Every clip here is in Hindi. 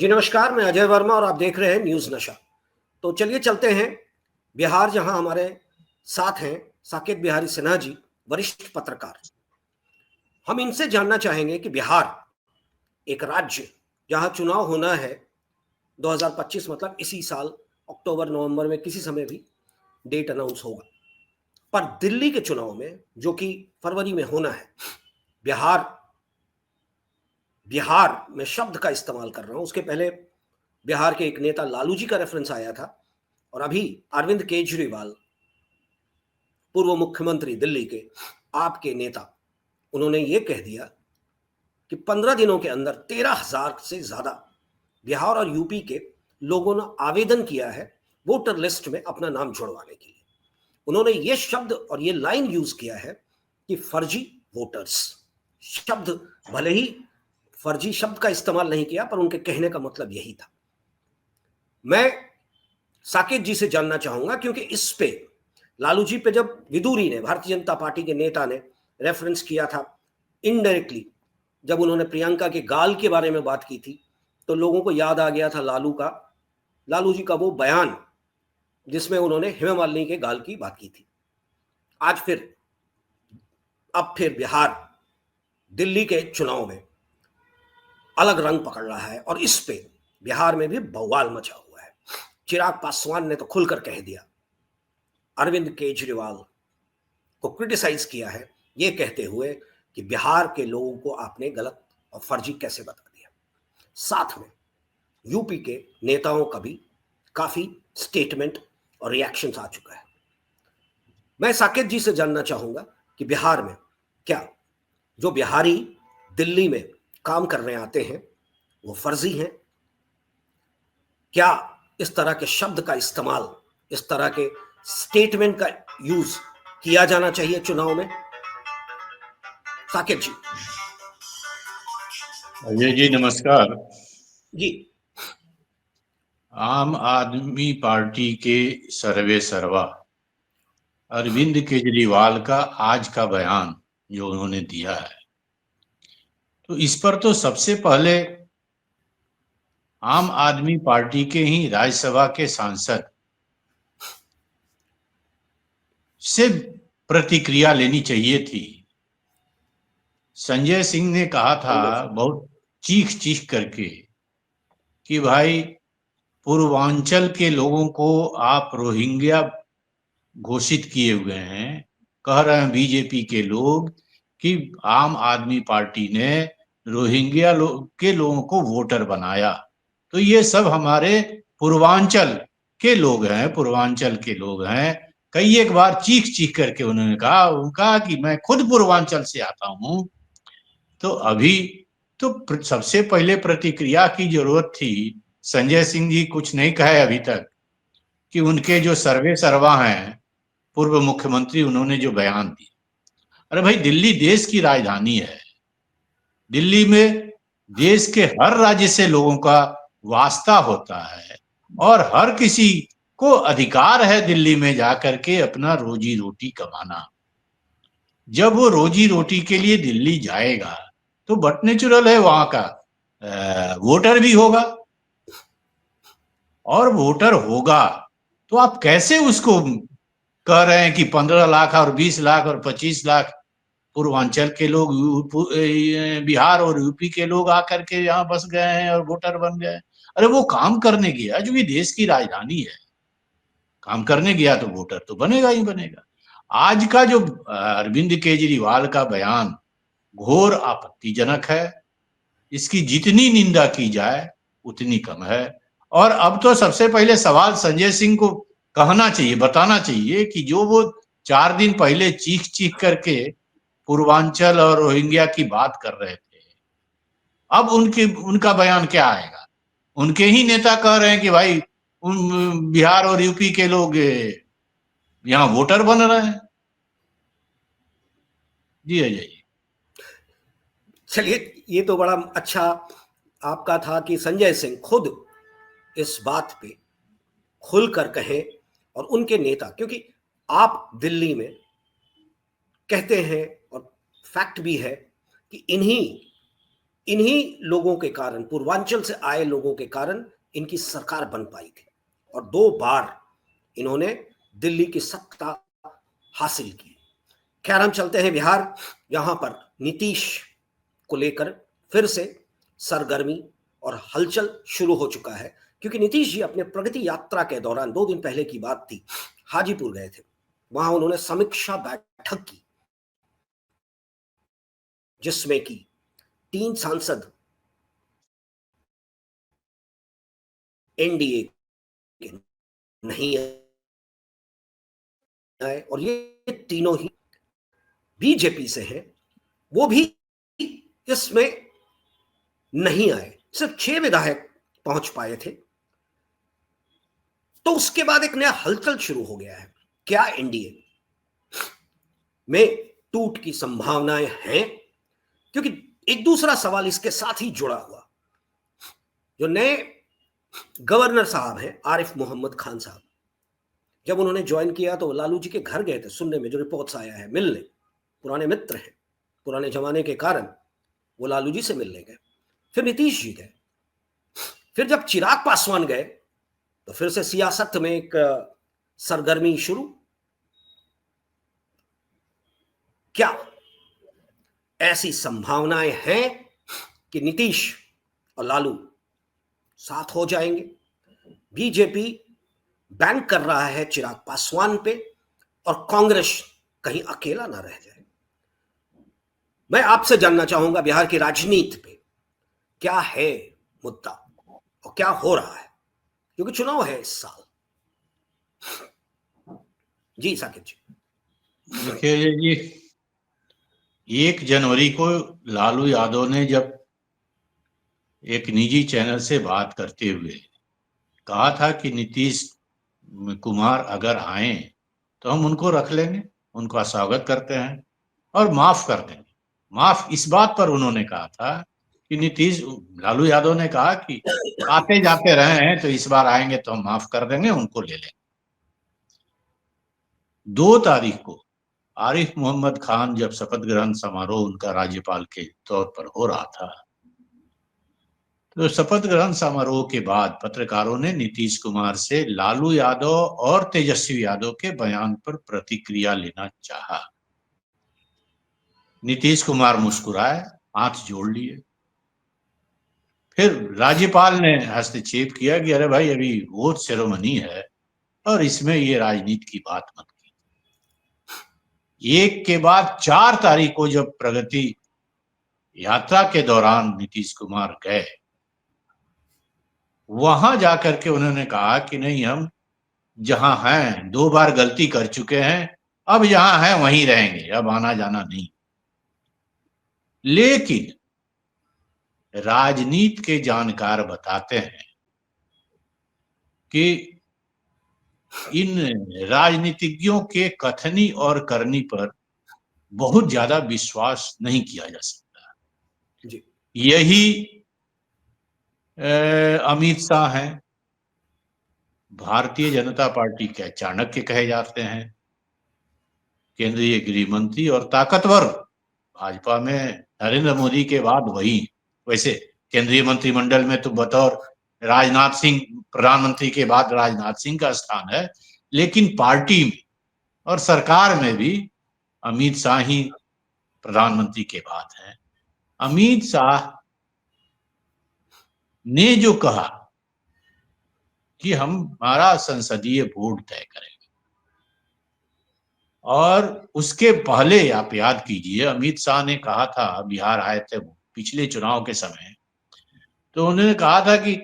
जी नमस्कार, मैं अजय वर्मा और आप देख रहे हैं न्यूज़ नशा। तो चलिए चलते हैं बिहार, जहां हमारे साथ हैं साकेत बिहारी सिन्हा जी, वरिष्ठ पत्रकार। हम इनसे जानना चाहेंगे कि बिहार एक राज्य जहां चुनाव होना है 2025, मतलब इसी साल अक्टूबर नवंबर में किसी समय भी डेट अनाउंस होगा। पर दिल्ली के चुनाव में, जो कि फरवरी में होना है, बिहार बिहार में शब्द का इस्तेमाल कर रहा हूं, उसके पहले बिहार के एक नेता लालू जी का रेफरेंस आया था, और अभी अरविंद केजरीवाल, पूर्व मुख्यमंत्री दिल्ली के, आपके नेता, उन्होंने ये कह दिया कि 15 दिनों के अंदर 13,000 से ज्यादा बिहार और यूपी के लोगों ने आवेदन किया है वोटर लिस्ट में अपना नाम जुड़वाने के लिए। उन्होंने ये शब्द और ये लाइन यूज किया है कि फर्जी वोटर्स। शब्द, भले ही फर्जी शब्द का इस्तेमाल नहीं किया, पर उनके कहने का मतलब यही था। मैं साकेत जी से जानना चाहूंगा, क्योंकि इस पे लालू जी पे जब विदुरी ने, भारतीय जनता पार्टी के नेता ने रेफरेंस किया था इनडायरेक्टली, जब उन्होंने प्रियंका के गाल के बारे में बात की थी, तो लोगों को याद आ गया था लालू जी का वो बयान जिसमें उन्होंने हेमा मालिनी के गाल की बात की थी। अब फिर बिहार दिल्ली के चुनाव में अलग रंग पकड़ रहा है, और इस पे बिहार में भी बवाल मचा हुआ है। चिराग पासवान ने तो खुलकर कह दिया, अरविंद केजरीवाल को क्रिटिसाइज किया है, ये कहते हुए कि बिहार के लोगों को आपने गलत और फर्जी कैसे बता दिया। साथ में यूपी के नेताओं का भी काफी स्टेटमेंट और रिएक्शंस आ चुका है। मैं साकेत जी से जानना चाहूंगा कि बिहार में क्या जो बिहारी दिल्ली में काम करने आते हैं वो फर्जी हैं? क्या इस तरह के शब्द का इस्तेमाल, इस तरह के स्टेटमेंट का यूज किया जाना चाहिए चुनाव में? साकेत जी। अजय जी नमस्कार। जी। आम आदमी पार्टी के सर्वे सर्वा अरविंद केजरीवाल का आज का बयान जो उन्होंने दिया है, तो इस पर तो सबसे पहले आम आदमी पार्टी के ही राज्यसभा के सांसद से प्रतिक्रिया लेनी चाहिए थी। संजय सिंह ने कहा था बहुत चीख चीख करके कि भाई, पूर्वांचल के लोगों को आप रोहिंग्या घोषित किए हुए हैं। कह रहे हैं बीजेपी के लोग कि आम आदमी पार्टी ने रोहिंग्या के लोगों को वोटर बनाया। तो ये सब हमारे पूर्वांचल के लोग हैं। कई एक बार चीख चीख करके उन्होंने कहा कि मैं खुद पूर्वांचल से आता हूं। तो अभी तो सबसे पहले प्रतिक्रिया की जरूरत थी। संजय सिंह जी कुछ नहीं कहे अभी तक कि उनके जो सर्वे सर्वा हैं पूर्व मुख्यमंत्री, उन्होंने जो बयान दिया। अरे भाई, दिल्ली देश की राजधानी है। दिल्ली में देश के हर राज्य से लोगों का वास्ता होता है, और हर किसी को अधिकार है दिल्ली में जाकर के अपना रोजी रोटी कमाना। जब वो रोजी रोटी के लिए दिल्ली जाएगा तो बट नेचुरल है वहां का वोटर भी होगा, और वोटर होगा तो आप कैसे उसको कह रहे हैं कि 15 लाख और 20 लाख और 25 लाख पूर्वांचल के लोग, बिहार और यूपी के लोग आकर के यहाँ बस गए हैं और वोटर बन गए। अरे वो काम करने गया, जो भी देश की राजधानी है, काम करने गया तो वोटर तो बनेगा ही बनेगा। आज का जो अरविंद केजरीवाल का बयान घोर आपत्तिजनक है। इसकी जितनी निंदा की जाए उतनी कम है। और अब तो सबसे पहले सवाल संजय सिंह को कहना चाहिए, बताना चाहिए कि जो वो 4 दिन पहले चीख चीख करके पूर्वांचल और रोहिंग्या की बात कर रहे थे, अब उनका बयान क्या आएगा? उनके ही नेता कह रहे हैं कि भाई बिहार और यूपी के लोग यहाँ वोटर बन रहे हैं। जी अजय जी। चलिए, ये तो बड़ा अच्छा आपका था कि संजय सिंह खुद इस बात पे खुलकर कहें, और उनके नेता, क्योंकि आप दिल्ली में कहते हैं और फैक्ट भी है कि इन्हीं इन्हीं लोगों के कारण, पूर्वांचल से आए लोगों के कारण इनकी सरकार बन पाई थी और 2 बार इन्होंने दिल्ली की सत्ता हासिल की। खैर, हम चलते हैं बिहार। यहां पर नीतीश को लेकर फिर से सरगर्मी और हलचल शुरू हो चुका है, क्योंकि नीतीश जी अपने प्रगति यात्रा के दौरान 2 दिन पहले की बात थी, हाजीपुर गए थे। वहां उन्होंने समीक्षा बैठक की, जिसमें कि 3 सांसद एनडीए के नहीं आए और ये तीनों ही बीजेपी से हैं, वो भी इसमें नहीं आए। सिर्फ 6 विधायक पहुंच पाए थे। तो उसके बाद एक नया हलचल शुरू हो गया है। क्या एनडीए में टूट की संभावनाएं हैं? क्योंकि एक दूसरा सवाल इसके साथ ही जुड़ा हुआ, जो नए गवर्नर साहब हैं आरिफ मोहम्मद खान साहब, जब उन्होंने ज्वाइन किया तो लालू जी के घर गए थे, सुनने में जो रिपोर्ट्स आया है, मिलने। पुराने मित्र हैं, पुराने जमाने के कारण वो लालू जी से मिलने गए। फिर नीतीश जी गए। फिर जब चिराग पासवान गए तो फिर से सियासत में एक सरगर्मी शुरू। क्या ऐसी संभावनाएं हैं कि नीतीश और लालू साथ हो जाएंगे? बीजेपी बैंक कर रहा है चिराग पासवान पे और कांग्रेस कहीं अकेला ना रह जाए। मैं आपसे जानना चाहूंगा बिहार की राजनीति पे क्या है मुद्दा और क्या हो रहा है, क्योंकि चुनाव है इस साल। जी साकिब जी। देखिए जी, 1 जनवरी को लालू यादव ने जब एक निजी चैनल से बात करते हुए कहा था कि नीतीश कुमार अगर आए तो हम उनको रख लेंगे, उनका स्वागत करते हैं और माफ कर देंगे। माफ इस बात पर उन्होंने कहा था कि लालू यादव ने कहा कि आते जाते रहे हैं तो इस बार आएंगे तो हम माफ कर देंगे, उनको ले लेंगे। 2 तारीख को आरिफ मोहम्मद खान जब शपथ ग्रहण समारोह उनका राज्यपाल के तौर पर हो रहा था, तो शपथ ग्रहण समारोह के बाद पत्रकारों ने नीतीश कुमार से लालू यादव और तेजस्वी यादव के बयान पर प्रतिक्रिया लेना चाहा। नीतीश कुमार मुस्कुराए, हाथ जोड़ लिए। फिर राज्यपाल ने हस्तक्षेप किया कि अरे भाई, अभी वोट सेरेमनी है और इसमें ये राजनीति की बात मत कीजिए। 1 के बाद 4 तारीख को जब प्रगति यात्रा के दौरान नीतीश कुमार गए, वहां जाकर के उन्होंने कहा कि नहीं, हम जहां हैं 2 बार गलती कर चुके हैं, अब जहां हैं वहीं रहेंगे, अब आना जाना नहीं। लेकिन राजनीति के जानकार बताते हैं कि इन राजनीतिज्ञों के कथनी और करनी पर बहुत ज्यादा विश्वास नहीं किया जा सकता। जी। यही अमित शाह हैं, भारतीय जनता पार्टी के चाणक्य कहे जाते हैं, केंद्रीय गृह मंत्री और ताकतवर। भाजपा में नरेंद्र मोदी के बाद वही, वैसे केंद्रीय मंत्रिमंडल में तो बतौर राजनाथ सिंह, प्रधानमंत्री के बाद राजनाथ सिंह का स्थान है, लेकिन पार्टी में और सरकार में भी अमित शाह ही प्रधानमंत्री के बाद हैं। अमित शाह ने जो कहा कि हम हमारा संसदीय बोर्ड तय करेंगे, और उसके पहले आप याद कीजिए अमित शाह ने कहा था, बिहार आए थे पिछले चुनाव के समय, तो उन्होंने कहा था कि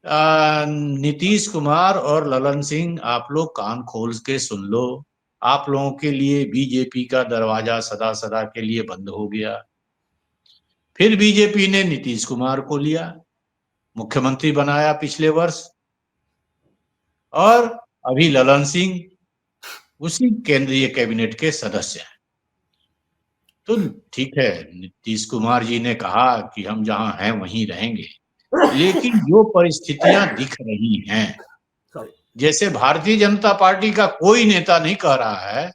नीतीश कुमार और ललन सिंह, आप लोग कान खोल के सुन लो, आप लोगों के लिए बीजेपी का दरवाजा सदा सदा के लिए बंद हो गया। फिर बीजेपी ने नीतीश कुमार को लिया, मुख्यमंत्री बनाया पिछले वर्ष, और अभी ललन सिंह उसी केंद्रीय कैबिनेट के सदस्य हैं। तो ठीक है, नीतीश कुमार जी ने कहा कि हम जहां हैं वहीं रहेंगे, लेकिन जो परिस्थितियां दिख रही हैं, जैसे भारतीय जनता पार्टी का कोई नेता नहीं कह रहा है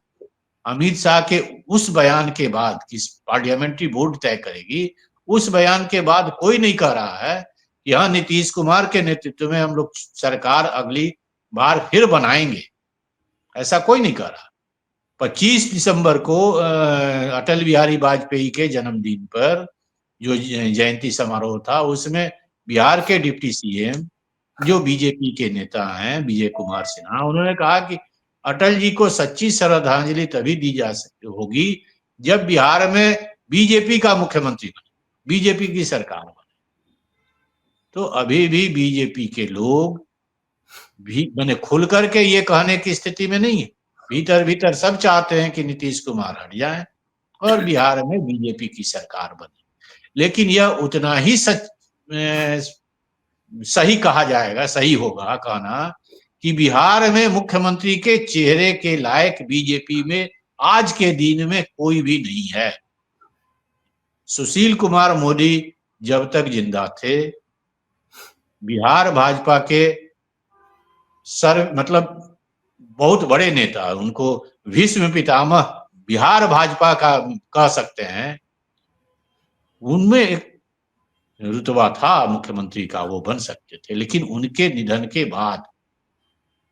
अमित शाह के उस बयान के बाद कि पार्लियामेंट्री बोर्ड तय करेगी, उस बयान के बाद कोई नहीं कह रहा है कि हाँ, नीतीश कुमार के नेतृत्व में हम लोग सरकार अगली बार फिर बनाएंगे, ऐसा कोई नहीं कह रहा। 25 दिसंबर को अटल बिहारी वाजपेयी के जन्मदिन पर जो जयंती समारोह था, उसमें बिहार के डिप्टी सीएम जो बीजेपी के नेता हैं विजय कुमार सिन्हा, उन्होंने कहा कि अटल जी को सच्ची श्रद्धांजलि तभी दी जा सकती होगी जब बिहार में बीजेपी का मुख्यमंत्री बने, बीजेपी की सरकार बने। तो अभी भी बीजेपी के लोग भी मैंने खुल करके ये कहने की स्थिति में नहीं है, भीतर भीतर सब चाहते हैं कि नीतीश कुमार हट जाए और बिहार में बीजेपी की सरकार बने। लेकिन यह उतना ही सही कहा जाएगा, सही होगा कहना कि बिहार में मुख्यमंत्री के चेहरे के लायक बीजेपी में आज के दिन में कोई भी नहीं है। सुशील कुमार मोदी जब तक जिंदा थे, बिहार भाजपा के मतलब बहुत बड़े नेता, उनको भीष्म पितामह बिहार भाजपा का कह सकते हैं, उनमें एक रुतबा था मुख्यमंत्री का, वो बन सकते थे। लेकिन उनके निधन के बाद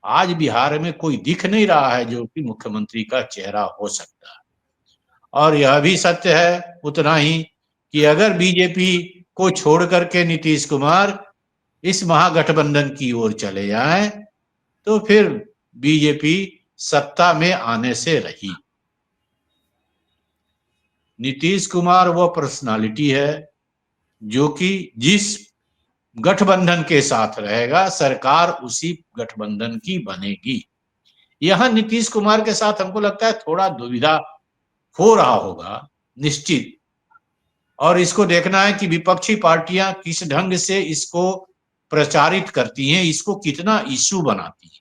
आज बिहार में कोई दिख नहीं रहा है जो कि मुख्यमंत्री का चेहरा हो सकता है। और यह भी सत्य है उतना ही कि अगर बीजेपी को छोड़ करके नीतीश कुमार इस महागठबंधन की ओर चले जाएं तो फिर बीजेपी सत्ता में आने से रही। नीतीश कुमार वह पर्सनालिटी है जो कि जिस गठबंधन के साथ रहेगा, सरकार उसी गठबंधन की बनेगी। यहां नीतीश कुमार के साथ हमको लगता है थोड़ा दुविधा हो रहा होगा निश्चित, और इसको देखना है कि विपक्षी पार्टियां किस ढंग से इसको प्रचारित करती हैं, इसको कितना इश्यू बनाती हैं।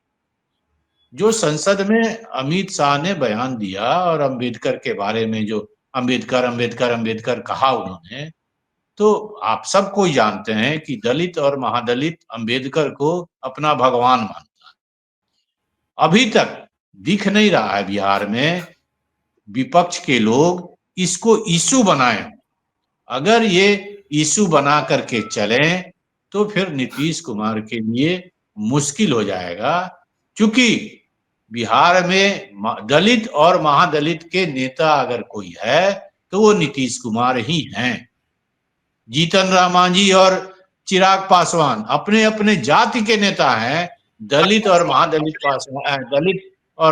जो संसद में अमित शाह ने बयान दिया और अंबेडकर के बारे में जो अंबेडकर कहा उन्होंने, तो आप सब कोई जानते हैं कि दलित और महादलित अंबेडकर को अपना भगवान मानता है। अभी तक दिख नहीं रहा है बिहार में विपक्ष के लोग इसको इशू बनाए। अगर ये इशू बना करके चलें तो फिर नीतीश कुमार के लिए मुश्किल हो जाएगा, क्योंकि बिहार में दलित और महादलित के नेता अगर कोई है तो वो नीतीश कुमार ही हैं। जीतन राम मांझी और चिराग पासवान अपने अपने जाति के नेता हैं, दलित और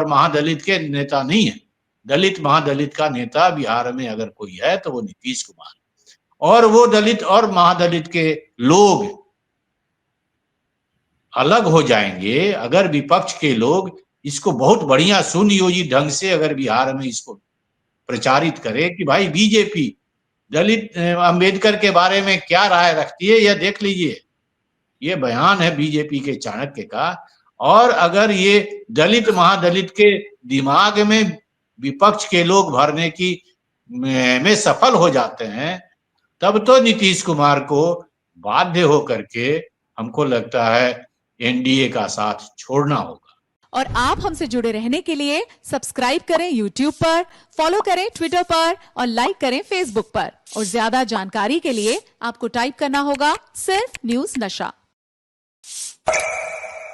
महादलित के नेता नहीं है। दलित महादलित का नेता बिहार में अगर कोई है तो वो नीतीश कुमार, और वो दलित और महादलित के लोग अलग हो जाएंगे अगर विपक्ष के लोग इसको बहुत बढ़िया सुनियोजित ढंग से अगर बिहार में इसको प्रचारित करे कि भाई बीजेपी दलित अंबेडकर के बारे में क्या राय रखती है, यह देख लीजिए। ये बयान है बीजेपी के चाणक्य का, और अगर ये दलित महादलित के दिमाग में विपक्ष के लोग भरने की में सफल हो जाते हैं, तब तो नीतीश कुमार को बाध्य होकर के हमको लगता है एनडीए का साथ छोड़ना होगा। और आप हमसे जुड़े रहने के लिए सब्सक्राइब करें YouTube पर, फॉलो करें ट्विटर पर और लाइक करें Facebook पर। और ज्यादा जानकारी के लिए आपको टाइप करना होगा सिर्फ न्यूज़ नशा।